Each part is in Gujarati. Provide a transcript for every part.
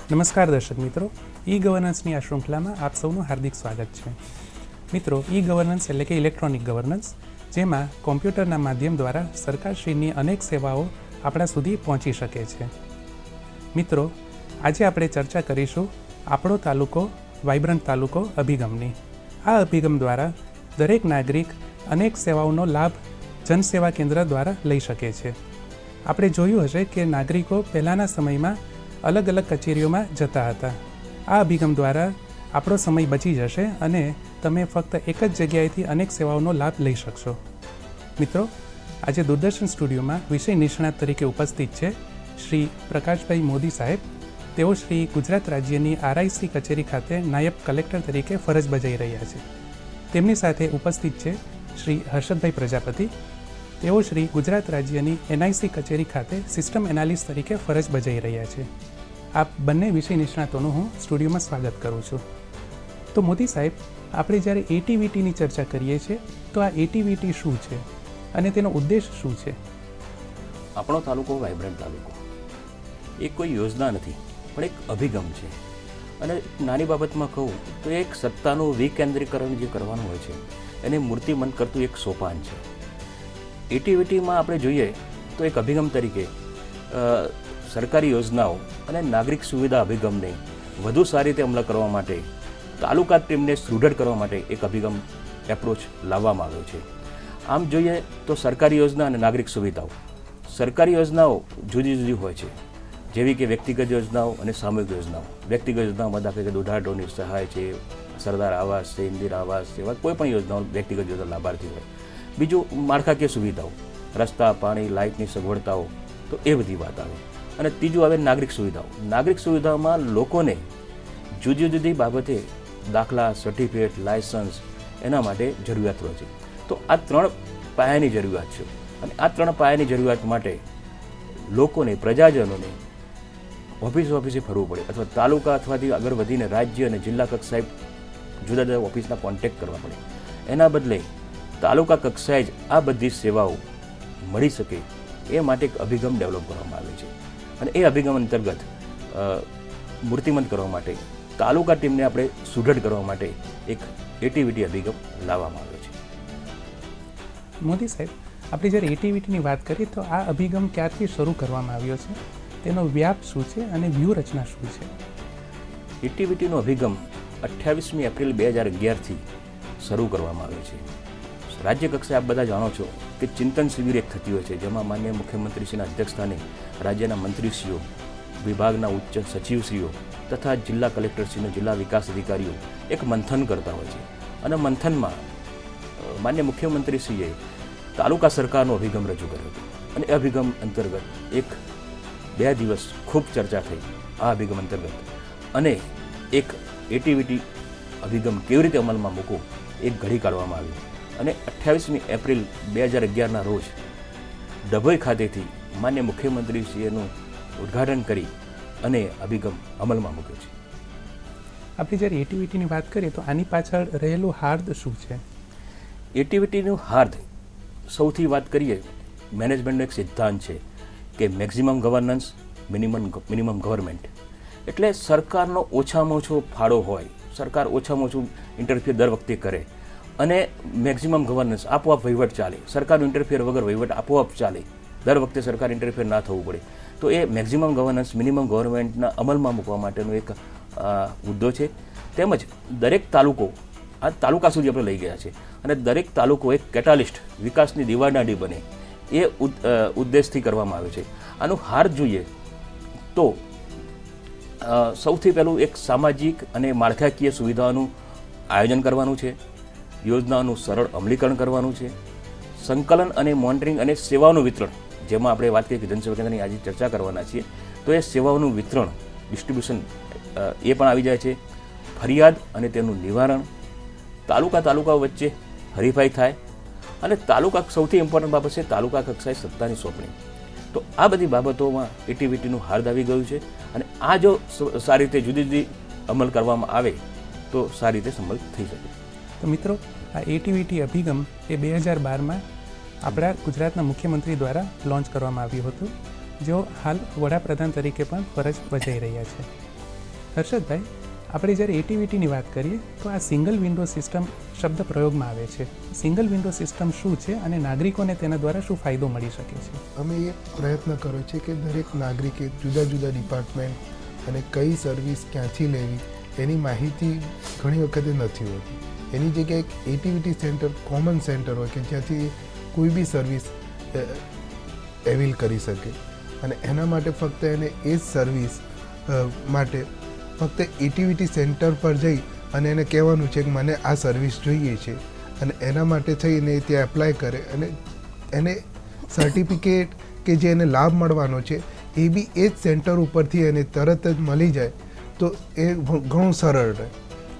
નમસ્કાર દર્શક મિત્રો, ઈ ગવર્નન્સની આ શૃંખલામાં આપ સૌનું હાર્દિક સ્વાગત છે. મિત્રો, ઈ ગવર્નન્સ એટલે કે ઇલેક્ટ્રોનિક ગવર્નન્સ, જેમાં કોમ્પ્યુટરના માધ્યમ દ્વારા સરકારશ્રીની અનેક સેવાઓ આપણા સુધી પહોંચી શકે છે. મિત્રો, આજે આપણે ચર્ચા કરીશું આપણો તાલુકો વાઇબ્રન્ટ તાલુકો અભિગમની. આ અભિગમ દ્વારા દરેક નાગરિક અનેક સેવાઓનો લાભ જનસેવા કેન્દ્ર દ્વારા લઈ શકે છે. આપણે જોયું હશે કે નાગરિકો પહેલાંના સમયમાં અલગ અલગ કચેરીઓમાં જતા હતા. આ અભિગમ દ્વારા આપણો સમય બચી જશે અને તમે ફક્ત એક જ જગ્યાએથી અનેક સેવાઓનો લાભ લઈ શકશો. મિત્રો, આજે દૂરદર્શન સ્ટુડિયોમાં વિષય નિષ્ણાત તરીકે ઉપસ્થિત છે શ્રી પ્રકાશભાઈ મોદી સાહેબ. તેઓ શ્રી ગુજરાત રાજ્યની RIC કચેરી ખાતે નાયબ કલેક્ટર તરીકે ફરજ બજાવી રહ્યા છે. તેમની સાથે ઉપસ્થિત છે શ્રી હર્ષદભાઈ પ્રજાપતિ. તેઓ શ્રી ગુજરાત રાજ્યની NIC કચેરી ખાતે સિસ્ટમ એનાલિસ્ટ તરીકે ફરજ બજાવી રહ્યા છે. આ બંને વિષય નિષ્ણાતોનું હું સ્ટુડિયોમાં સ્વાગત કરું છું. તો મોદી સાહેબ, આપણે જ્યારે એટીવીટીની ચર્ચા કરીએ છીએ તો આ એટીવીટી શું છે અને તેનો ઉદ્દેશ શું છે? આપણો તાલુકો વાઇબ્રન્ટ તાલુકો એ કોઈ યોજના નથી, પણ એક અભિગમ છે. અને નાની બાબતમાં કહું તો એક સત્તાનું વિકેન્દ્રીકરણ જે કરવાનું હોય છે એને મૂર્તિમંત કરતું એક સોપાન છે. એટીવીટીમાં આપણે જોઈએ તો એક અભિગમ તરીકે સરકારી યોજનાઓ અને નાગરિક સુવિધા અભિગમને વધુ સારી રીતે અમલ કરવા માટે તાલુકા ટીમને સુદૃઢ કરવા માટે એક અભિગમ એપ્રોચ લાવવામાં આવ્યો છે. આમ જોઈએ તો સરકારી યોજના અને નાગરિક સુવિધાઓ. સરકારી યોજનાઓ જુદી જુદી હોય છે, જેવી કે વ્યક્તિગત યોજનાઓ અને સામૂહિક યોજનાઓ. વ્યક્તિગત યોજનાઓમાં દાખલા કે દુધાળોની સહાય છે, સરદાર આવાસ છે, ઇન્દિરા આવાસ છે, એવા કોઈ પણ યોજનાઓ વ્યક્તિગત યોજના લાભાર્થી હોય. બીજું માળખાકીય સુવિધાઓ, રસ્તા, પાણી, લાઇટની સગવડતાઓ, તો એ બધી વાત આવે. અને ત્રીજું આવે નાગરિક સુવિધાઓ. નાગરિક સુવિધાઓમાં લોકોને જુદી જુદી બાબતે દાખલા, સર્ટિફિકેટ, લાયસન્સ એના માટે જરૂરિયાત હોય છે. તો આ ત્રણ પાયાની જરૂરિયાત છે. અને આ ત્રણ પાયાની જરૂરિયાત માટે લોકોને, પ્રજાજનોને ઓફિસે ફરવું પડે, અથવા તાલુકા અથવાથી આગળ વધીને રાજ્ય અને જિલ્લા કક્ષાએ જુદા જુદા ઓફિસના કોન્ટેક્ટ કરવા પડે. એના બદલે તાલુકા કક્ષાએ જ આ બધી સેવાઓ મળી શકે એ માટે એક અભિગમ ડેવલપ કરવામાં આવે છે. અને એ અભિગમ અંતર્ગત મૂર્તિમંત કરવા માટે તાલુકા ટીમને આપણે સુદૃઢ કરવા માટે એક એટીવીટી અભિગમ લાવવામાં આવ્યો છે. મોદી સાહેબ, આપણે જ્યારે એટીવીટીની વાત કરીએ તો આ અભિગમ ક્યારથી શરૂ કરવામાં આવ્યો છે, તેનો વ્યાપ શું છે અને વ્યૂહરચના શું છે? એટીવીટીનો અભિગમ 28મી એપ્રિલ 2011થી શરૂ કરવામાં આવ્યો છે. રાજ્ય કક્ષાએ આપ બધા જાણો છો કે ચિંતન શિબિર એક થતી હોય છે, જેમાં માનનીય મુખ્યમંત્રીશ્રીના અધ્યક્ષસ્થાને રાજ્યના મંત્રીશ્રીઓ, વિભાગના ઉચ્ચ સચિવશ્રીઓ તથા જિલ્લા કલેક્ટરશ્રીનો, જિલ્લા વિકાસ અધિકારીઓ એક મંથન કરતા હોય છે. અને મંથનમાં માનનીય મુખ્યમંત્રીશ્રીએ તાલુકા સરકારનો અભિગમ રજૂ કર્યો હતો. અને એ અભિગમ અંતર્ગત 1-2 દિવસ ખૂબ ચર્ચા થઈ આ અભિગમ અંતર્ગત. અને એક એટીવીટી અભિગમ કેવી રીતે અમલમાં મૂકવો એક ઘડી કાઢવામાં આવી. અને 28મી એપ્રિલ 2011ના રોજ ડભોઈ ખાતેથી માન્ય મુખ્યમંત્રીશ્રીનું ઉદ્ઘાટન કરી અને અભિગમ અમલમાં મૂક્યો છે. આપણે જ્યારે એટીવીટીની વાત કરીએ તો આની પાછળ રહેલું હાર્દ શું છે? એટીવીટીનું હાર્દ સૌથી વાત કરીએ, મેનેજમેન્ટનો એક સિદ્ધાંત છે કે મેક્સિમમ ગવર્નન્સ, મિનિમમ ગવર્મેન્ટ. એટલે સરકારનો ઓછામાં ઓછો ફાળો હોય, સરકાર ઓછામાં ઓછું ઇન્ટરફિયર દર વખતે કરે અને મેક્સિમમ ગવર્નન્સ, આપોઆપ વહીવટ ચાલે. સરકારનું ઇન્ટરફિયર વગર વહીવટ આપોઆપ ચાલે, દર વખતે સરકાર ઇન્ટરફિયર ના થવું પડે. તો એ મેક્સિમમ ગવર્નન્સ, મિનિમમ ગવર્મેન્ટના અમલમાં મૂકવા માટેનો એક મુદ્દો છે. તેમજ દરેક તાલુકો, આ તાલુકા સુધી આપણે લઈ ગયા છે, અને દરેક તાલુકો એક કેટાલિસ્ટ, વિકાસની દીવાદાંડી બને એ ઉદ્દેશથી કરવામાં આવ્યો છે. આનું હાર્દ જોઈએ તો સૌથી પહેલું એક સામાજિક અને માળખાકીય સુવિધાઓનું આયોજન કરવાનું છે, યોજનાઓનું સરળ અમલીકરણ કરવાનું છે, સંકલન અને મોનિટરિંગ અને સેવાઓનું વિતરણ, જેમાં આપણે વાત કરીએ કે જનસેવા કેન્દ્રની આજે ચર્ચા કરવાના છીએ, તો એ સેવાઓનું વિતરણ, ડિસ્ટ્રીબ્યુશન એ પણ આવી જાય છે. ફરિયાદ અને તેનું નિવારણ, તાલુકાઓ વચ્ચે હરીફાઈ થાય, અને સૌથી ઇમ્પોર્ટન્ટ બાબત છે તાલુકા કક્ષાએ સત્તાની સોંપણી. તો આ બધી બાબતોમાં એટીવીટીનું હાર્દ આવી ગયું છે. અને આ જો સારી રીતે જુદી જુદી અમલ કરવામાં આવે તો સારી રીતે સંમત થઈ શકે. તો મિત્રો, આ એટીવીટી અભિગમ એ 2012માં આપણા ગુજરાતના મુખ્યમંત્રી દ્વારા લોન્ચ કરવામાં આવ્યું હતું, જેઓ હાલ વડાપ્રધાન તરીકે પણ ફરજ બજાવી રહ્યા છે. હર્ષદભાઈ, આપણે જ્યારે એટીવીટીની વાત કરીએ તો આ સિંગલ વિન્ડો સિસ્ટમ શબ્દ પ્રયોગમાં આવે છે. સિંગલ વિન્ડો સિસ્ટમ શું છે અને નાગરિકોને તેના દ્વારા શું ફાયદો મળી શકે છે? અમે એ પ્રયત્ન કર્યો છે કે દરેક નાગરિકે જુદા જુદા ડિપાર્ટમેન્ટ અને કઈ સર્વિસ ક્યાંથી લેવી એની માહિતી ઘણી વખતે નથી હોતી. એની જગ્યાએ એક એટીવીટી સેન્ટર, કોમન સેન્ટર હોય કે જ્યાંથી કોઈ બી સર્વિસ એવેલ કરી શકે અને એના માટે ફક્ત એને એ જ સર્વિસ માટે ફક્ત એટીવીટી સેન્ટર પર જઈ અને એને કહેવાનું છે કે મને આ સર્વિસ જોઈએ છે અને એના માટે થઈને ત્યાં એપ્લાય કરે અને એને સર્ટિફિકેટ કે જે એને લાભ મળવાનો છે એ બી એ જ સેન્ટર ઉપરથી એને તરત જ મળી જાય તો એ ઘણું સરળ રહે.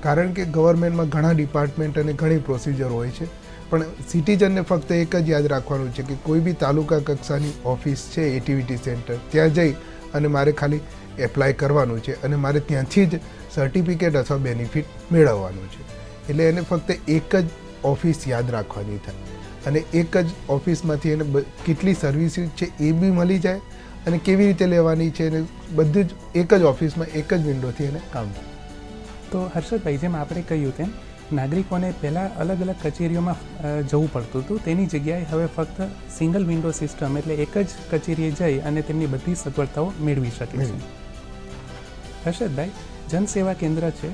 કારણ કે ગવર્મેન્ટમાં ઘણા ડિપાર્ટમેન્ટ અને ઘણી પ્રોસિજર હોય છે, પણ સિટીઝનને ફક્ત એક જ યાદ રાખવાનું છે કે કોઈ બી તાલુકા કક્ષાની ઓફિસ છે એટીવીટી સેન્ટર, ત્યાં જઈ અને મારે ખાલી એપ્લાય કરવાનું છે અને મારે ત્યાંથી જ સર્ટિફિકેટ અથવા બેનિફિટ મેળવવાનું છે. એટલે એને ફક્ત એક જ ઓફિસ યાદ રાખવાની થાય અને એક જ ઓફિસમાંથી એને કેટલી સર્વિસ છે એ બી મળી જાય અને કેવી રીતે લેવાની છે એને બધું જ એક જ ઓફિસમાં એક જ વિન્ડોથી એને કામ થાય. તો હર્ષદભાઈ, જેમ આપણે કહ્યું તેમ નાગરિકોને પહેલાં અલગ અલગ કચેરીઓમાં જવું પડતું હતું, તેની જગ્યાએ હવે ફક્ત સિંગલ વિન્ડો સિસ્ટમ એટલે એક જ કચેરીએ જઈ અને તેમની બધી સગવડતાઓ મેળવી શકે છે. હર્ષદભાઈ, જનસેવા કેન્દ્ર છે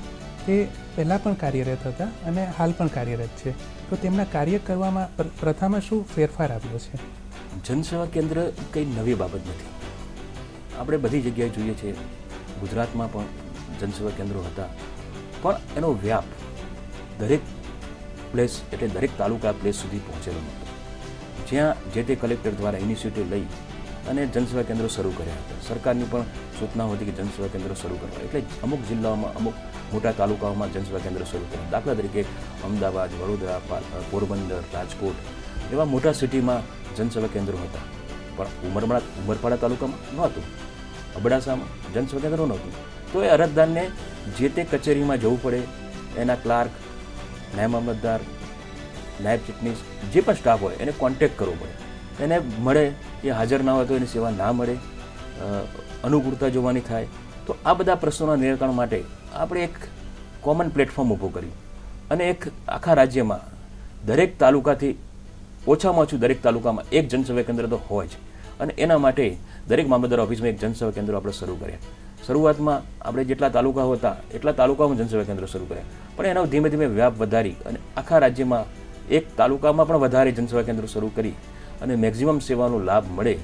તે પહેલાં પણ કાર્યરત હતા અને હાલ પણ કાર્યરત છે, તો તેમના કાર્ય કરવામાં પ્રથામાં શું ફેરફાર આવ્યો છે? જનસેવા કેન્દ્ર કંઈ નવી બાબત નથી. આપણે બધી જગ્યાએ જોઈએ છીએ, ગુજરાતમાં પણ જનસેવા કેન્દ્રો હતા, પણ એનો વ્યાપ દરેક પ્લેસ એટલે દરેક તાલુકા પ્લેસ સુધી પહોંચેલો નહોતો. જ્યાં જે તે કલેક્ટર દ્વારા ઇનિશિયેટિવ લઈ અને જનસેવા કેન્દ્રો શરૂ કર્યા હતા. સરકારની પણ સૂચનાઓ હતી કે જનસેવા કેન્દ્રો શરૂ કરવા, એટલે અમુક જિલ્લાઓમાં, અમુક મોટા તાલુકાઓમાં જનસેવા કેન્દ્રો શરૂ કર્યા. દાખલા તરીકે અમદાવાદ, વડોદરા, પોરબંદર, રાજકોટ એવા મોટા સિટીમાં જનસેવા કેન્દ્રો હતા, પણ ઉમરપાડા તાલુકામાં નહોતું, અબડાસામાં જનસેવા કેન્દ્રો નહોતું. તો એ અરજદારને જે તે કચેરીમાં જવું પડે, એના ક્લાર્ક, નાયબ મામલતદાર, નાયબ ચીફનીસ, જે પણ સ્ટાફ હોય એને કોન્ટેક્ટ કરવો પડે, એને મળે, એ હાજર ના હોય તો એની સેવા ના મળે, અનુકૂળતા જોવાની થાય. તો આ બધા પ્રશ્નોના નિરાકરણ માટે આપણે એક કોમન પ્લેટફોર્મ ઊભું કર્યું અને એક આખા રાજ્યમાં દરેક તાલુકાથી ઓછામાં ઓછું દરેક તાલુકામાં એક જનસેવા કેન્દ્ર તો હોય જ, અને એના માટે દરેક મામલતદાર ઓફિસમાં એક જનસેવા કેન્દ્ર આપણે શરૂ કર્યા. શરૂઆતમાં આપણે જેટલા તાલુકાઓ હતા એટલા તાલુકાઓમાં જનસેવા કેન્દ્ર શરૂ કર્યા, પણ એનો ધીમે ધીમે વ્યાપ વધારી અને આખા રાજ્યમાં એક તાલુકામાં પણ વધારે જનસેવા કેન્દ્રો શરૂ કરી અને મેક્ઝિમમ સેવાનો લાભ મળે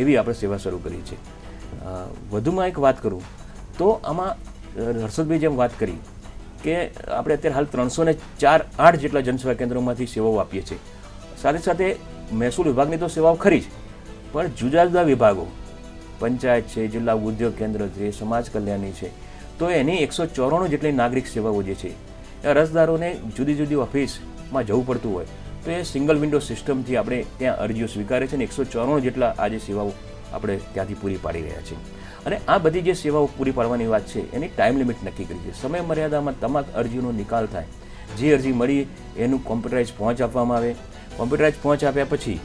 એવી આપણે સેવા શરૂ કરી છે. વધુમાં એક વાત કરું તો આમાં હર્ષદભાઈ જેમ વાત કરી કે આપણે અત્યારે હાલ 308 જેટલા જનસેવા કેન્દ્રોમાંથી સેવાઓ આપીએ છીએ. સાથે સાથે મહેસૂલ વિભાગની તો સેવાઓ ખરી જ, પણ જુદા જુદા વિભાગો, પંચાયત છે, જિલ્લા ઉદ્યોગ કેન્દ્ર છે, સમાજ કલ્યાણની છે, તો એની 194 જેટલી નાગરિક સેવાઓ જે છે એ અરજદારોને જુદી જુદી ઓફિસમાં જવું પડતું હોય તો એ સિંગલ વિન્ડો સિસ્ટમથી આપણે ત્યાં અરજીઓ સ્વીકારે છે અને 194 જેટલા આજે સેવાઓ આપણે ત્યાંથી પૂરી પાડી રહ્યા છીએ. અને આ બધી જે સેવાઓ પૂરી પાડવાની વાત છે એની ટાઈમ લિમિટ નક્કી કરી છે. સમય મર્યાદામાં તમામ અરજીઓનો નિકાલ થાય. જે અરજી મળી એનું કોમ્પ્યુટરાઇઝ પહોંચ આપવામાં આવે. કોમ્પ્યુટરાઇઝ પહોંચ આપ્યા પછી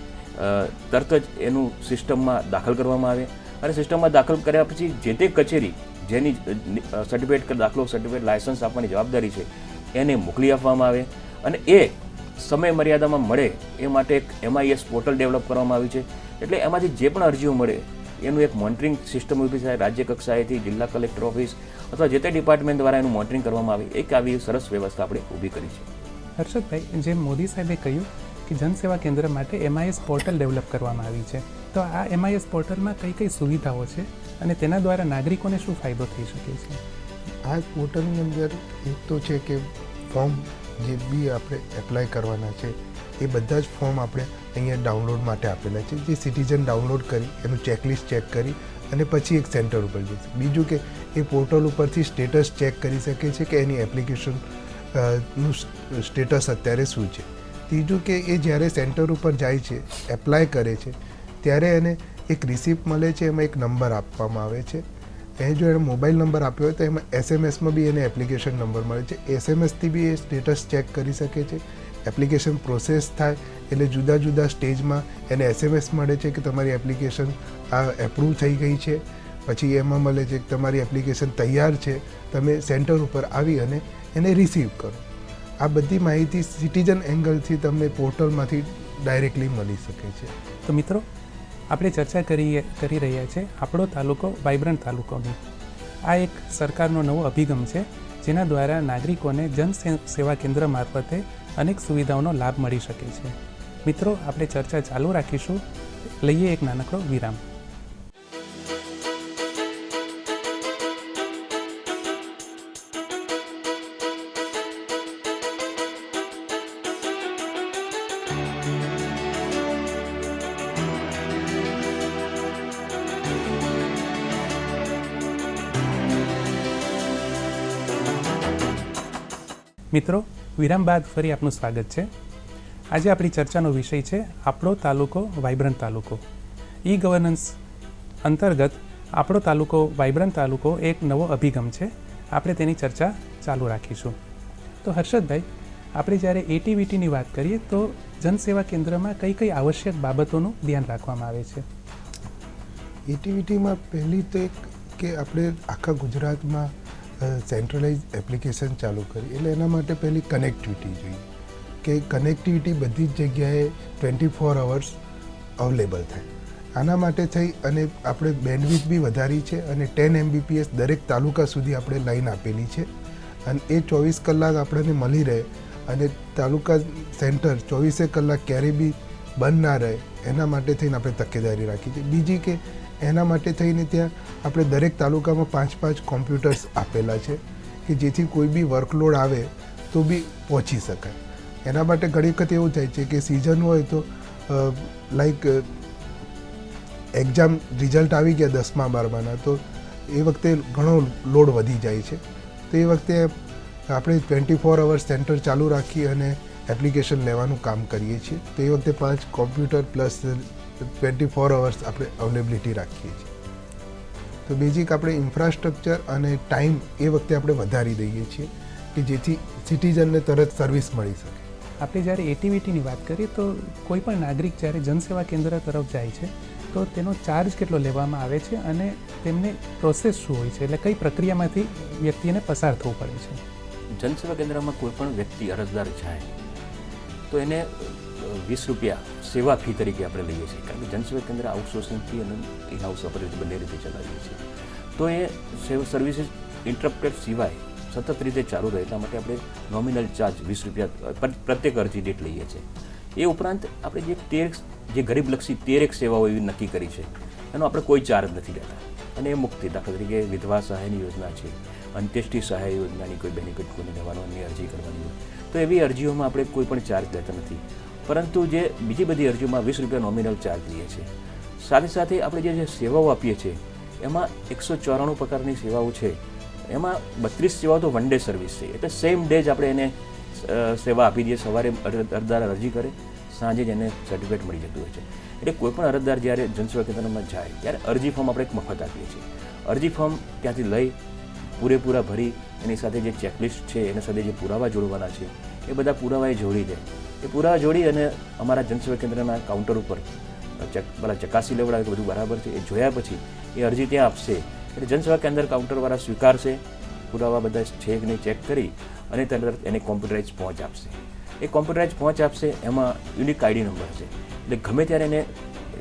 તરત જ એનું સિસ્ટમમાં દાખલ કરવામાં આવે અને સિસ્ટમમાં દાખલ કર્યા પછી જે તે કચેરી જેની સર્ટિફિકેટ દાખલો, સર્ટિફિકેટ, લાયસન્સ આપવાની જવાબદારી છે એને મોકલી આપવામાં આવે અને એ સમય મર્યાદામાં મળે એ માટે એક MIS પોર્ટલ ડેવલપ કરવામાં આવ્યું છે. એટલે એમાંથી જે પણ અરજીઓ મળે એનું એક મોનિટરિંગ સિસ્ટમ ઊભી થાય. રાજ્ય કક્ષાએથી જિલ્લા કલેક્ટર ઓફિસ અથવા જે તે ડિપાર્ટમેન્ટ દ્વારા એનું મોનિટરિંગ કરવામાં આવે. એક આવી સરસ વ્યવસ્થા આપણે ઊભી કરી છે. હર્ષદભાઈ, જેમ મોદી સાહેબે કહ્યું કે જનસેવા કેન્દ્ર માટે MIS પોર્ટલ ડેવલપ કરવામાં આવી છે, તો આ MIS પોર્ટલમાં કઈ કઈ સુવિધાઓ છે અને તેના દ્વારા નાગરિકોને શું ફાયદો થઈ શકે છે? આ પોર્ટલની અંદર એક તો છે કે ફોર્મ જે બી આપણે એપ્લાય કરવાના છે એ બધા જ ફોર્મ આપણે અહીંયા ડાઉનલોડ માટે આપેલા છે, જે સિટીઝન ડાઉનલોડ કરી એનું ચેકલિસ્ટ ચેક કરી અને પછી એક સેન્ટર ઉપર જશે. બીજું કે એ પોર્ટલ ઉપરથી સ્ટેટસ ચેક કરી શકે છે કે એની એપ્લિકેશન નું સ્ટેટસ અત્યારે શું છે. ત્રીજું કે એ જ્યારે સેન્ટર ઉપર જાય છે, એપ્લાય કરે છે, ત્યારે એને એક રિસિપ્ટ મળે છે, એમાં એક નંબર આપવામાં આવે છે. એ જો એને મોબાઈલ નંબર આપ્યો હોય તો એમાં SMSમાં બી એને એપ્લિકેશન નંબર મળે છે. SMSથી બી એ સ્ટેટસ ચેક કરી શકે છે. એપ્લિકેશન પ્રોસેસ થાય એટલે જુદા જુદા સ્ટેજમાં એને SMS મળે છે કે તમારી એપ્લિકેશન આ એપ્રૂવ થઈ ગઈ છે. પછી એમાં મળે છે કે તમારી એપ્લિકેશન તૈયાર છે, તમે સેન્ટર ઉપર આવી અને એને રિસીવ કરો. આ બધી માહિતી સિટીઝન એંગલથી તમને પોર્ટલમાંથી ડાયરેક્ટલી મળી શકે છે. તો મિત્રો, આપણે ચર્ચા કરી રહ્યા છે આપણો તાલુકો વાઇબ્રન્ટ તાલુકોની. આ એક સરકારનો નવો અભિગમ છે, જેના દ્વારા નાગરિકોને જન સેવા કેન્દ્ર મારફતે અનેક સુવિધાઓનો લાભ મળી શકે છે. મિત્રો, આપણે ચર્ચા ચાલુ રાખીશું. લઈએ એક નાનકડો વિરામ. મિત્રો, વિરામ બાદ ફરી આપનું સ્વાગત છે. આજે આપણી ચર્ચાનો વિષય છે આપણો તાલુકો વાઇબ્રન્ટ તાલુકો. ઈ ગવર્નન્સ અંતર્ગત આપણો તાલુકો વાઇબ્રન્ટ તાલુકો એક નવો અભિગમ છે. આપણે તેની ચર્ચા ચાલુ રાખીશું. તો હર્ષદભાઈ, આપણે જ્યારે એટીવીટીની વાત કરીએ તો જનસેવા કેન્દ્રમાં કઈ કઈ આવશ્યક બાબતોનું ધ્યાન રાખવામાં આવે છે? એટીવીટીમાં પહેલી તો એક કે આપણે આખા ગુજરાતમાં સેન્ટ્રલાઇઝ એપ્લિકેશન ચાલુ કરી, એટલે એના માટે પહેલી કનેક્ટિવિટી જોઈએ કે કનેક્ટિવિટી બધી જ જગ્યાએ 24 અવર્સ અવેલેબલ થાય. આના માટે થઈ અને આપણે બેન્ડવિડ્થ બી વધારી છે અને 10 Mbps દરેક તાલુકા સુધી આપણે લાઈન આપેલી છે અને એ 24 કલાક આપણને મળી રહે અને તાલુકા સેન્ટર 24 કલાક ક્યારેય બી બંધ ના રહે, એના માટે થઈને આપણે તકેદારી રાખી છે. બીજી કે એના માટે થઈને ત્યાં આપણે દરેક તાલુકામાં 5-5 કોમ્પ્યુટર્સ આપેલા છે કે જેથી કોઈ બી વર્કલોડ આવે તો બી પહોંચી શકાય. એના માટે ઘણી વખત એવું થાય છે કે સિઝન હોય તો લાઈક એક્ઝામ રિઝલ્ટ આવી ગયા 10મા 12માના, તો એ વખતે ઘણો લોડ વધી જાય છે. તો એ વખતે આપણે 24 અવર્સ સેન્ટર ચાલુ રાખી અને એપ્લિકેશન લેવાનું કામ કરીએ છીએ. તો એ વખતે 5 કોમ્પ્યુટર પ્લસ 24 અવર્સ આપણે અવેલેબિલિટી રાખીએ છીએ. તો બેઝિક આપણે ઇન્ફ્રાસ્ટ્રક્ચર અને ટાઈમ એ વખતે આપણે વધારી દઈએ છીએ કે જેથી સિટીઝનને તરત સર્વિસ મળી શકે. આપણે જ્યારે એટીવીટીની વાત કરીએ તો કોઈ પણ નાગરિક જ્યારે જનસેવા કેન્દ્ર તરફ જાય છે તો તેનો ચાર્જ કેટલો લેવામાં આવે છે અને તેમને પ્રોસેસ શું હોય છે, એટલે કઈ પ્રક્રિયામાંથી વ્યક્તિને પસાર થવું પડે છે? જનસેવા કેન્દ્રમાં કોઈ પણ વ્યક્તિ અરજદાર જાય તો એને 20 રૂપિયા સેવા ફી તરીકે આપણે લઈએ છીએ, કારણ કે જનસેવા કેન્દ્ર આઉટસોર્સિંગથી અને ઇન હાઉસ ઓપરેટ બંને રીતે ચલાવીએ છીએ. તો એ સર્વિસીસ ઇન્ટરપ્ટેડ સિવાય સતત રીતે ચાલુ રહે એટલા માટે આપણે નોમિનલ ચાર્જ 20 રૂપિયા પ્રત્યેક અરજી દીઠ લઈએ છીએ. એ ઉપરાંત આપણે જે ગરીબલક્ષી 13 સેવાઓ એવી નક્કી કરી છે એનો આપણે કોઈ ચાર્જ નથી લેતા અને એ મુક્તિ. દાખલા તરીકે વિધવા સહાયની યોજના છે, અંત્યેષ્ટિ સહાય યોજનાની કોઈ બેનિફિટ કોઈને લેવાની અરજી કરવાની હોય તો એવી અરજીઓમાં આપણે કોઈ પણ ચાર્જ લેતા નથી, પરંતુ જે બીજી બધી અરજીઓમાં 20 રૂપિયા નોમિનલ ચાર્જ લઈએ છીએ. સાથે સાથે આપણે જે સેવાઓ આપીએ છીએ એમાં 194 પ્રકારની સેવાઓ છે, એમાં 32 સેવાઓ તો વન ડે સર્વિસ છે, એટલે સેમ ડે જ આપણે એને સેવા આપી દઈએ. સવારે અરજદાર અરજી કરે, સાંજે જ એને સર્ટિફિકેટ મળી જતું હોય છે. એટલે કોઈ પણ અરજદાર જ્યારે જનસેવા કેન્દ્રમાં જાય ત્યારે અરજી ફોર્મ આપણે એક મફત આપીએ છીએ. અરજી ફોર્મ ત્યાંથી લઈ પૂરેપૂરા ભરી એની સાથે જે ચેકલિસ્ટ છે એના સાથે જે પુરાવા જોડવાના છે એ બધા પુરાવા એ જોડી દે. એ પુરાવા જોડી અને અમારા જનસેવા કેન્દ્રના કાઉન્ટર ઉપર ચકાસી લેવડાવે કે બધું બરાબર છે. એ જોયા પછી એ અરજી ત્યાં આપશે એટલે જનસેવા કેન્દ્ર કાઉન્ટરવાળા સ્વીકારશે, પુરાવા બધા છે કે નહીં ચેક કરી અને તરત એને કોમ્પ્યુટરાઇઝ પહોંચ આપશે. એ કોમ્પ્યુટરાઇઝ પહોંચ આપશે, એમાં યુનિક આઈડી નંબર છે, એટલે ગમે ત્યારે એને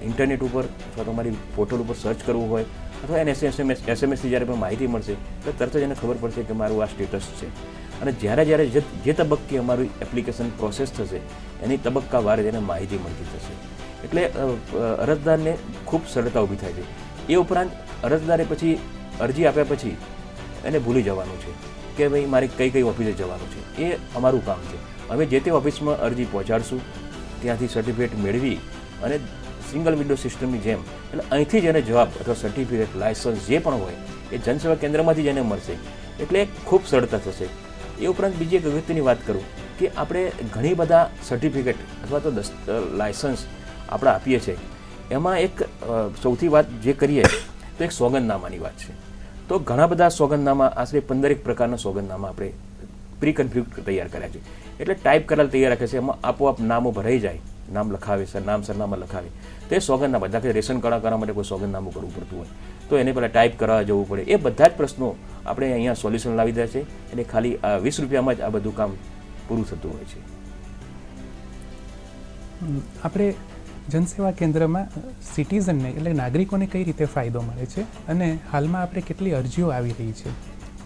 ઇન્ટરનેટ ઉપર અથવા તમારી પોર્ટલ ઉપર સર્ચ કરવું હોય અથવા એને એસએમએસથી જ્યારે પણ માહિતી મળશે તો તરત જ એને ખબર પડશે કે મારું આ સ્ટેટસ છે. અને જ્યારે જે તબક્કે અમારી એપ્લિકેશન પ્રોસેસ થશે એની તબક્કાવાર એને માહિતી મળતી થશે. એટલે અરજદારને ખૂબ સરળતા ઊભી થાય છે. એ ઉપરાંત અરજદારે પછી અરજી આપ્યા પછી એને ભૂલી જવાનું છે કે ભાઈ મારે કઈ ઓફિસે જવાનું છે. એ અમારું કામ છે. અમે જે તે ઓફિસમાં અરજી પહોંચાડશું, ત્યાંથી સર્ટિફિકેટ મેળવી અને સિંગલ વિન્ડો સિસ્ટમની જેમ એટલે અહીંથી જ એને જવાબ અથવા સર્ટિફિકેટ, લાયસન્સ જે પણ હોય એ જનસેવા કેન્દ્રમાંથી જ એને મળશે. એટલે ખૂબ સરળતા થશે. એ ઉપરાંત બીજી એક અગત્યની વાત કરું કે આપણે ઘણી બધા સર્ટિફિકેટ અથવા તો લાયસન્સ આપણે આપીએ છીએ, એમાં એક સૌથી વાત જે કરીએ તો એક સોગંદનામાની વાત છે. તો ઘણા બધા સોગંદનામા, આશરે 15 પ્રકારના સોગંદનામા આપણે પ્રી કન્ફ્યુગ તૈયાર કર્યા છે. એટલે ટાઈપ કરેલા તૈયાર રાખે છે, એમાં આપોઆપ નામો ભરાઈ જાય, નામ લખાવે, નામ સરનામા લખાવે. તો એ સોગંદનામા, દાખલા રેશન કાર્ડ કરવા માટે કોઈ સોગંદનામું કરવું પડતું હોય તો એને પહેલાં ટાઈપ કરવા જવું પડે. એ બધા જ પ્રશ્નો આપણે અહીંયા સોલ્યુશન લાવી દે છે અને ખાલી 20 રૂપિયામાં જ આ બધું કામ પૂરું થતું હોય છે. આપણે જનસેવા કેન્દ્રમાં સિટીઝનને એટલે નાગરિકોને કઈ રીતે ફાયદો મળે છે અને હાલમાં આપણે કેટલી અરજીઓ આવી રહી છે?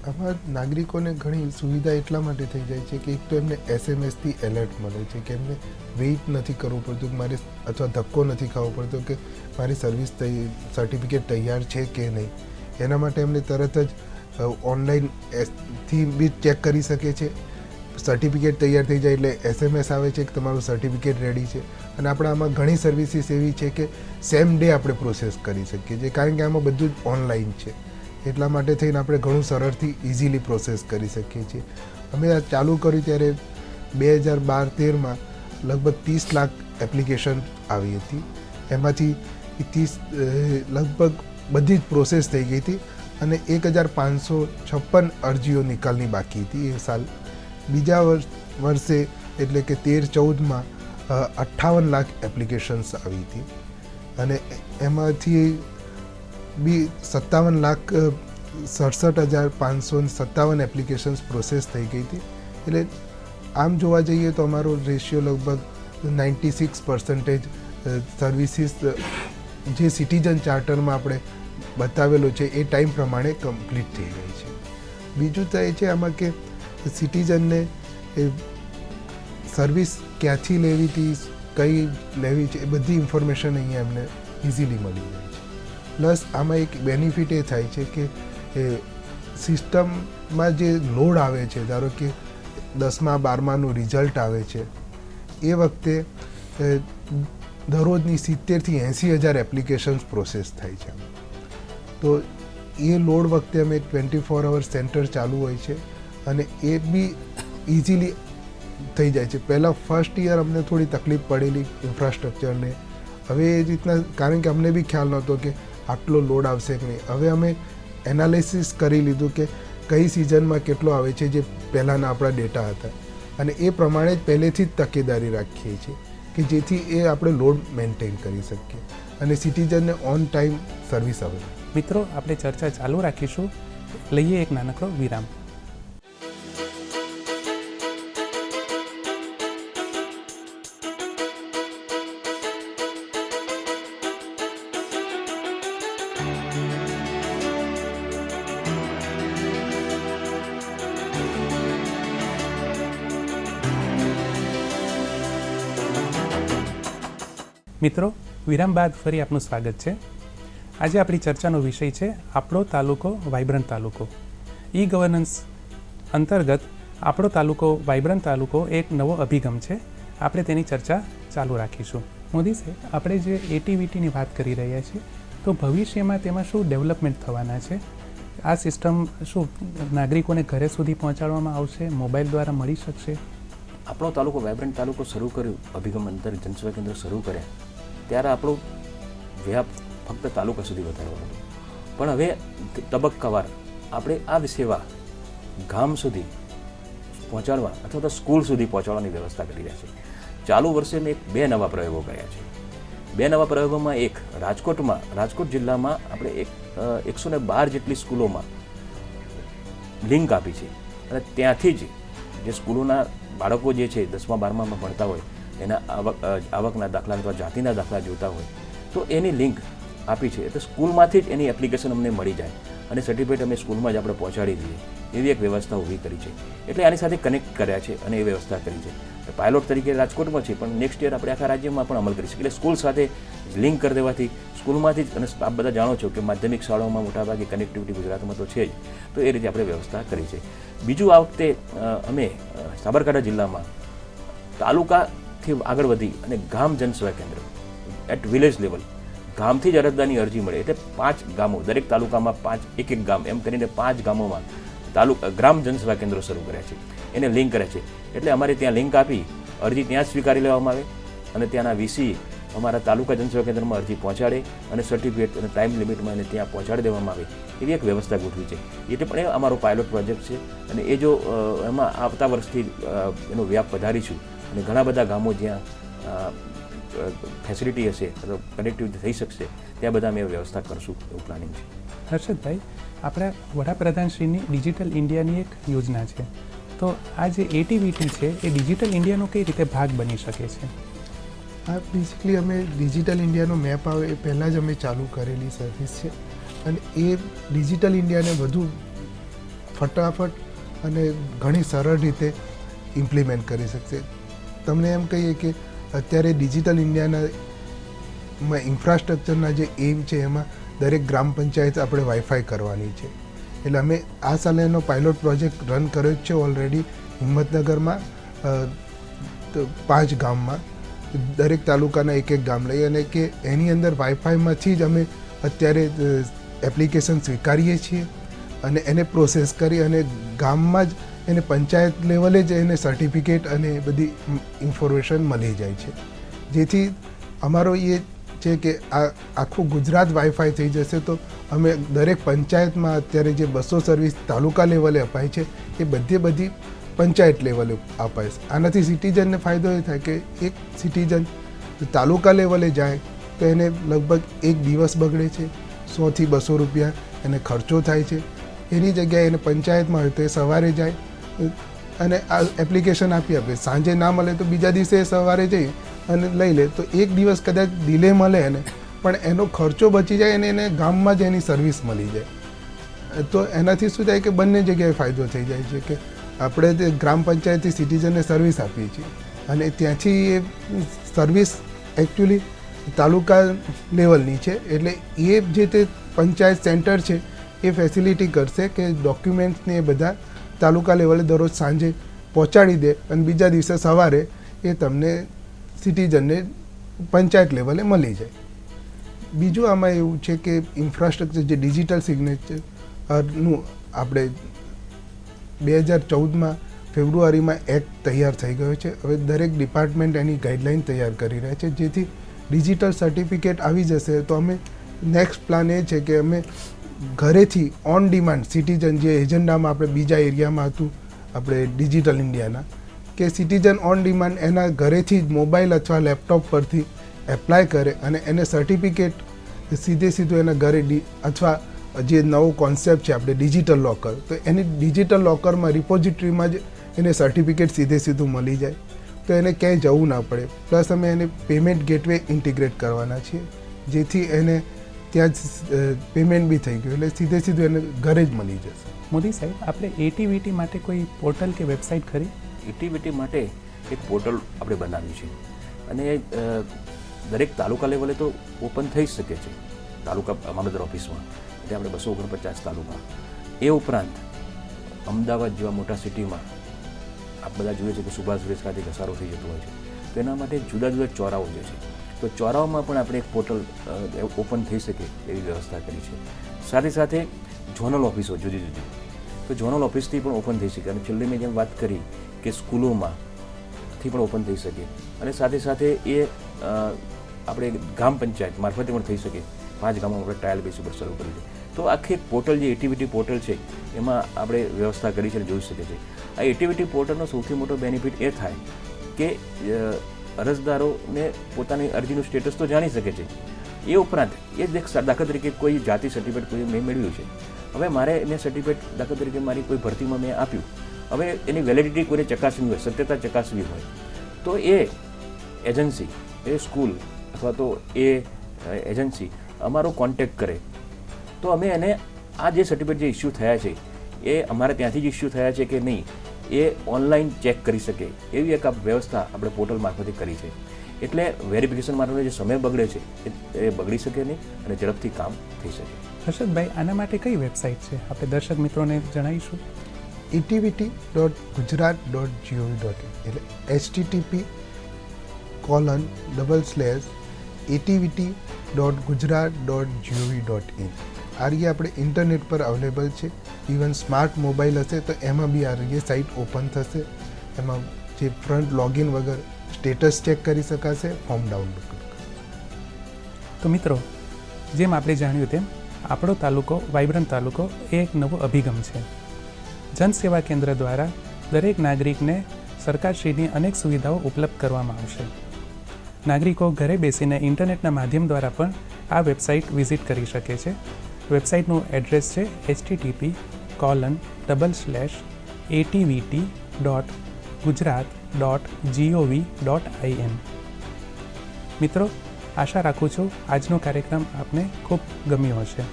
આમાં નાગરિકોને ઘણી સુવિધા એટલા માટે થઈ જાય છે કે એક તો એમને એસએમએસથી એલર્ટ મળે છે કે એમને વેઇટ નથી કરવું પડતું કે મારે અથવા ધક્કો નથી ખાવો પડતો કે મારી સર્વિસ સર્ટિફિકેટ તૈયાર છે કે નહીં. એના માટે એમને તરત જ ઓનલાઈન થી બી ચેક કરી શકે છે. સર્ટિફિકેટ તૈયાર થઈ જાય એટલે એસએમએસ આવે છે કે તમારું સર્ટિફિકેટ રેડી છે. અને આપણે આમાં ઘણી સર્વિસીસ એવી છે કે સેમ ડે આપણે પ્રોસેસ કરી શકીએ છીએ કારણ કે આમાં બધું જ ઓનલાઈન છે. એટલા માટે થઈને આપણે ઘણું સરળથી ઇઝીલી પ્રોસેસ કરી શકીએ છીએ. અમે આ ચાલુ કર્યું ત્યારે 2012-13માં લગભગ 30 લાખ એપ્લિકેશન આવી હતી. એમાંથી લગભગ બધી જ પ્રોસેસ થઈ ગઈ હતી અને 1556 અરજીઓ નિકાલની બાકી હતી એ સાલ. બીજા વર્ષે એટલે કે 13-14માં 58 લાખ એપ્લિકેશન્સ આવી હતી અને એમાંથી બી 57,67,557 એપ્લિકેશન્સ પ્રોસેસ થઈ ગઈ હતી. એટલે આમ જોવા જઈએ તો અમારો રેશિયો લગભગ 96% સર્વિસીસ જે સિટીઝન ચાર્ટરમાં આપણે બતાવેલો છે એ ટાઈમ પ્રમાણે કમ્પ્લીટ થઈ ગઈ છે. બીજું તો એ છે આમાં કે સિટીઝનને સર્વિસ ક્યાંથી લેવી હતી, કઈ લેવી છે એ બધી ઇન્ફોર્મેશન અહીંયા એમને ઇઝીલી મળી જાય છે. પ્લસ આમાં એક બેનિફિટ એ થાય છે કે સિસ્ટમમાં જે લોડ આવે છે, ધારો કે 10મા-12માનું રિઝલ્ટ આવે છે એ વખતે દરરોજની 70,000 થી 80,000 એપ્લિકેશન્સ પ્રોસેસ થાય છે. તો એ લોડ વખતે અમે 24 અવર સેન્ટર ચાલુ હોય છે અને એ બી ઇઝીલી થઈ જાય છે. પહેલાં ફર્સ્ટ યર અમને થોડી તકલીફ પડેલી ઇન્ફ્રાસ્ટ્રક્ચરને. હવે એ રીતના કારણ કે અમને બી ખ્યાલ નહોતો કે આટલો લોડ આવશે કે નહીં. હવે અમે એનાલિસિસ કરી લીધું કે કઈ સિઝનમાં કેટલો આવે છે જે પહેલાંના આપણા ડેટા હતા અને એ પ્રમાણે જ પહેલેથી જ તકેદારી રાખીએ છીએ કે જેથી એ આપણે લોડ મેન્ટેન કરી શકીએ અને સિટીઝનને ઓન ટાઈમ સર્વિસ આવે. મિત્રો, આપણે ચર્ચા ચાલુ રાખીશું. લઈએ એક નાનકડો વિરામ. મિત્રો, વિરામ બાદ ફરી આપનું સ્વાગત છે. આજે આપણી ચર્ચાનો વિષય છે આપણો તાલુકો વાઇબ્રન્ટ તાલુકો. ઈ ગવર્નન્સ અંતર્ગત આપણો તાલુકો વાઇબ્રન્ટ તાલુકો એક નવો અભિગમ છે. આપણે તેની ચર્ચા ચાલુ રાખીશું. મોદી સાહેબ, આપણે જે એટીવીટીની વાત કરી રહ્યા છીએ તો ભવિષ્યમાં તેમાં શું ડેવલપમેન્ટ થવાના છે? આ સિસ્ટમ શું નાગરિકોને ઘરે સુધી પહોંચાડવામાં આવશે? મોબાઈલ દ્વારા મળી શકશે? આપણો તાલુકો વાઇબ્રન્ટ તાલુકો શરૂ કર્યું, અભિગમ અંતર જનસેવા કેન્દ્ર શરૂ કર્યા ત્યારે આપણો વ્યાપ ફક્ત તાલુકા સુધી વધારવાનો હતો. પણ હવે તબક્કાવાર આપણે આ સેવા ગામ સુધી પહોંચાડવા અથવા તો સ્કૂલ સુધી પહોંચાડવાની વ્યવસ્થા કરી રહ્યા છે. ચાલુ વર્ષે મેં 2 નવા પ્રયોગો કર્યા છે. 2 નવા પ્રયોગોમાં એક રાજકોટ જિલ્લામાં આપણે 112 જેટલી સ્કૂલોમાં લિંક આપી છે અને ત્યાંથી જ જે સ્કૂલોના બાળકો જે છે 10મા-12મામાં ભણતા હોય એના આવકના દાખલા અથવા જાતિના દાખલા જોતા હોય તો એની લિંક આપી છે. એટલે સ્કૂલમાંથી જ એની એપ્લિકેશન અમને મળી જાય અને સર્ટિફિકેટ અમે સ્કૂલમાં જ આપણે પહોંચાડી દઈએ એવી એક વ્યવસ્થા ઊભી કરી છે. એટલે આની સાથે કનેક્ટ કર્યા છે અને એ વ્યવસ્થા કરી છે. પાયલોટ તરીકે રાજકોટમાં છે પણ નેક્સ્ટ યર આપણે આખા રાજ્યમાં પણ અમલ કરી શકીએ. એટલે સ્કૂલ સાથે લિંક કરી દેવાથી સ્કૂલમાંથી જ, અને આપ બધા જાણો છો કે માધ્યમિક શાળાઓમાં મોટાભાગે કનેક્ટિવિટી ગુજરાતમાં તો છે જ, તો એ રીતે આપણે વ્યવસ્થા કરી છે. બીજું, આ વખતે અમે સાબરકાંઠા જિલ્લામાં તાલુકાથી આગળ વધી અને ગામ જનસેવા કેન્દ્ર એટ વિલેજ લેવલ ગામથી જ અરજદારની અરજી મળે એટલે 5 ગામો, દરેક તાલુકામાં 5 એક ગામ એમ કરીને 5 ગામોમાં ગ્રામ જનસેવા કેન્દ્રો શરૂ કર્યા છે. એને લિંક કરે છે. એટલે અમારે ત્યાં લિંક આપી અરજી ત્યાં જ સ્વીકારી લેવામાં આવે અને ત્યાંના વીસી અમારા તાલુકા જનસેવા કેન્દ્રમાં અરજી પહોંચાડે અને સર્ટિફિકેટ અને ટાઈમ લિમિટમાં એને ત્યાં પહોંચાડી દેવામાં આવે એવી એક વ્યવસ્થા ગોઠવી છે. એટલે પણ એ અમારો પાયલોટ પ્રોજેક્ટ છે અને એ જો એમાં આવતા વર્ષથી એનો વ્યાપ વધારીશું અને ઘણા બધા ગામો જ્યાં ફેસિલિટી હશે અથવા કનેક્ટિવિટી થઈ શકશે ત્યાં બધા અમે વ્યવસ્થા કરશું એવું પ્લાનિંગ છે. હર્ષદભાઈ, આપણા વડાપ્રધાનશ્રીની ડિજિટલ ઇન્ડિયાની એક યોજના છે, તો આ જે એટીવીટી છે એ ડિજિટલ ઇન્ડિયાનો કઈ રીતે ભાગ બની શકે છે? આ બેઝિકલી અમે ડિજિટલ ઇન્ડિયાનો મેપ આવે એ પહેલાં જ અમે ચાલુ કરેલી સર્વિસ છે અને એ ડિજિટલ ઇન્ડિયાને વધુ ફટાફટ અને ઘણી સરળ રીતે ઇમ્પ્લિમેન્ટ કરી શકશે. તમને એમ કહીએ કે અત્યારે ડિજિટલ ઇન્ડિયાના ઇન્ફ્રાસ્ટ્રક્ચરના જે એમ છે એમાં દરેક ગ્રામ પંચાયત આપણે વાઈફાઈ કરવાની છે. એટલે અમે આ સાલે એનો પાયલોટ પ્રોજેક્ટ રન કર્યો જ છે ઓલરેડી હિંમતનગરમાં 5 ગામમાં, દરેક તાલુકાના એક ગામ લઈ, અને કે એની અંદર વાઈફાઈમાંથી જ અમે અત્યારે એપ્લિકેશન સ્વીકારીએ છીએ અને એને પ્રોસેસ કરી અને ગામમાં જ એને પંચાયત લેવલે જ એને સર્ટિફિકેટ અને બધી ઇન્ફોર્મેશન મળી જાય છે. જેથી અમારો એ છે કે આ આખું ગુજરાત વાઈફાઈ થઈ જશે તો અમે દરેક પંચાયતમાં અત્યારે જે 200 સર્વિસ તાલુકા લેવલે અપાય છે એ બધી પંચાયત લેવલે અપાય છે. આનાથી સિટીઝનને ફાયદો એ થાય કે એક સિટીઝન તાલુકા લેવલે જાય તો એને લગભગ 1 દિવસ બગડે છે, 100 થી 200 રૂપિયા એને ખર્ચો થાય છે. એની જગ્યાએ એને પંચાયતમાં હોય તો એ સવારે જાય અને આ એપ્લિકેશન આપે, સાંજે ના મળે તો બીજા દિવસે સવારે જઈ અને લઈ લે, તો 1 દિવસ કદાચ ડિલે મળે એને, પણ એનો ખર્ચો બચી જાય અને એને ગામમાં જ એની સર્વિસ મળી જાય. તો એનાથી શું થાય કે બંને જગ્યાએ ફાયદો થઈ જાય છે કે આપણે તે ગ્રામ પંચાયતથી સિટીઝનને સર્વિસ આપીએ છીએ અને ત્યાંથી એ સર્વિસ એકચ્યુઅલી તાલુકા લેવલની છે, એટલે એ જે તે પંચાયત સેન્ટર છે એ ફેસિલિટી કરશે કે ડોક્યુમેન્ટ્સને એ બધા તાલુકા લેવલે દરરોજ સાંજે પહોંચાડી દે અને બીજા દિવસે સવારે એ તમને સિટીઝનને પંચાયત લેવલે મળી જાય. બીજું આમાં એવું છે કે ઇન્ફ્રાસ્ટ્રક્ચર જે ડિજિટલ સિગ્નેચરનું આપણે 2014માં ફેબ્રુઆરીમાં એક્ટ તૈયાર થઈ ગયો છે. હવે દરેક ડિપાર્ટમેન્ટ એની ગાઈડલાઇન તૈયાર કરી રહ્યા છે, જેથી ડિજિટલ સર્ટિફિકેટ આવી જશે તો અમે નેક્સ્ટ પ્લાન એ છે કે અમે ઘરેથી ઓન ડિમાન્ડ સિટીઝન જે એજન્ડામાં આપણે બીજા એરિયામાં હતું આપણે ડિજિટલ ઇન્ડિયાના, કે સિટીઝન ઓન ડિમાન્ડ એના ઘરેથી જ મોબાઈલ અથવા લેપટોપ પરથી એપ્લાય કરે અને એને સર્ટિફિકેટ સીધું એના ઘરે અથવા જે નવો કોન્સેપ્ટ છે આપણે ડિજિટલ લોકર, તો એની ડિજિટલ લોકરમાં રિપોઝિટરીમાં જ એને સર્ટિફિકેટ સીધું મળી જાય, તો એને ક્યાંય જવું ના પડે. પ્લસ અમે એને પેમેન્ટ ગેટવે ઇન્ટિગ્રેટ કરવાના છીએ, જેથી એને ત્યાં જ પેમેન્ટ બી થઈ ગયું એટલે સીધું એને ઘરે જ મળી જશે. મોદી સાહેબ, આપણે એટીવીટી માટે કોઈ પોર્ટલ કે વેબસાઇટ ખરી? એટીવીટી માટે એક પોર્ટલ આપણે બનાવ્યું છે અને દરેક તાલુકા લેવલે તો ઓપન થઈ જ શકે છે, તાલુકા મામલતદાર ઓફિસમાં, એટલે આપણે 249 તાલુકા. એ ઉપરાંત અમદાવાદ જેવા મોટા સિટીમાં આપ બધા જોઈએ છે કે સુભાષ બ્રિજ ખાતે ઘસારો થઈ જતો હોય છે, તો એના માટે જુદા જુદા ચોરાઓ જે છે, તો ચોરાઓમાં પણ આપણે એક પોર્ટલ ઓપન થઈ શકે એવી વ્યવસ્થા કરી છે. સાથે સાથે ઝોનલ ઓફિસો જુદી જુદી, તો ઝોનલ ઓફિસથી પણ ઓપન થઈ શકે અને છેલ્લે મેં જેમ વાત કરી કે સ્કૂલોમાંથી પણ ઓપન થઈ શકે અને સાથે સાથે એ આપણે ગ્રામ પંચાયત મારફતે પણ થઈ શકે. 5 ગામોમાં આપણે ટ્રાયલ બેઝ ઉપર શરૂ કર્યું છે. તો આખી એક પોર્ટલ જે એટીવીટી પોર્ટલ છે એમાં આપણે વ્યવસ્થા કરી છે અને જોઈ શકે છે. આ એટીવીટી પોર્ટલનો સૌથી મોટો બેનિફિટ એ થાય કે અરજદારોને પોતાની અરજીનું સ્ટેટસ તો જાણી શકે છે. એ ઉપરાંત એ જ દાખલા તરીકે કોઈ જાતિ સર્ટિફિકેટ કોઈ મેં મેળવ્યું છે, હવે મારે મેં સર્ટિફિકેટ દાખલા તરીકે મારી કોઈ ભરતીમાં મેં આપ્યું, હવે એની વેલિડિટી કોઈને ચકાસવી હોય, સત્યતા ચકાસવી હોય, તો એ એજન્સી, એ સ્કૂલ અથવા તો એ એજન્સી અમારો કોન્ટેક્ટ કરે તો અમે એને આ જે સર્ટિફિકેટ જે ઇસ્યુ થયા છે એ અમારે ત્યાંથી જ ઇસ્યુ થયા છે કે નહીં એ ઓનલાઈન ચેક કરી શકે એવી એક વ્યવસ્થા આપણે પોર્ટલ મારફતે કરી છે. એટલે વેરિફિકેશન માટેનો જે સમય બગડે છે એ બગડી શકે નહીં અને ઝડપથી કામ થઈ શકે. હર્ષદભાઈ, આના માટે કઈ વેબસાઇટ છે આપણે દર્શક મિત્રોને જણાવીશું? etvt.gujarat.gov.in એટલે http://etvt.gujarat.gov.in. આ રીતે આપણે ઇન્ટરનેટ પર અવેલેબલ છે. ઇવન સ્માર્ટ મોબાઈલ હશે તો એમાં બી આ રીતે સાઇટ ઓપન થશે. એમાં જે ફ્રન્ટ લોગિન વગર સ્ટેટસ ચેક કરી શકાશે, ફોર્મ ડાઉનલોડ કરી. તો મિત્રો, જેમ આપણે જાણ્યું તેમ આપણો તાલુકો વાઇબ્રન્ટ તાલુકો એ એક નવો અભિગમ છે. જનસેવા કેન્દ્ર દ્વારા દરેક નાગરિકને સરકારશ્રીની અનેક સુવિધાઓ ઉપલબ્ધ કરવામાં આવશે. નાગરિકો ઘરે બેસીને ઇન્ટરનેટના માધ્યમ દ્વારા પણ આ વેબસાઇટ વિઝિટ કરી શકે છે વેબસાઇટનું એડ્રેસ છે http://atvt.gujarat.gov.in. મિત્રો, આશા રાખું છું આજનો કાર્યક્રમ આપને ખૂબ ગમ્યો હશે.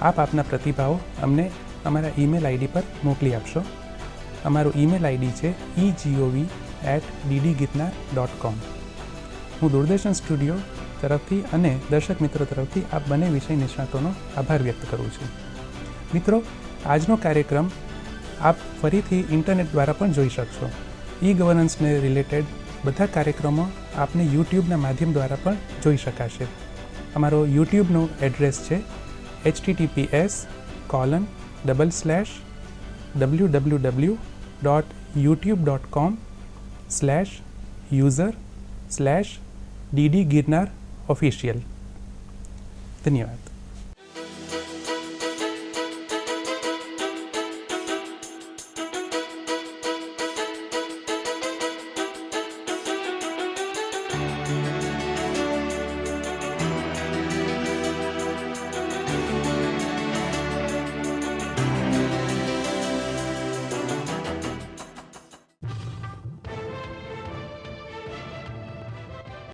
આપ આપના પ્રતિભાવો અમને અમારા ઈમેલ આઈડી પર મોકલી આપશો. અમારું ઈમેલ આઈડી છે egov@ddgitnar.com. હું દૂરદર્શન સ્ટુડિયો તરફથી અને દર્શક મિત્રો તરફથી આ બંને વિષય નિષ્ણાતોનો આભાર વ્યક્ત કરું છું. મિત્રો, આજનો કાર્યક્રમ આપ ફરીથી ઇન્ટરનેટ દ્વારા પણ જોઈ શકશો. ઈ ગવર્નન્સને રિલેટેડ બધા કાર્યક્રમો આપને યુટ્યુબના માધ્યમ દ્વારા પણ જોઈ શકાશે. અમારો યુટ્યુબનો એડ્રેસ છે https://www.youtube.com/user/ddgirnar official. ધન્યવાદ.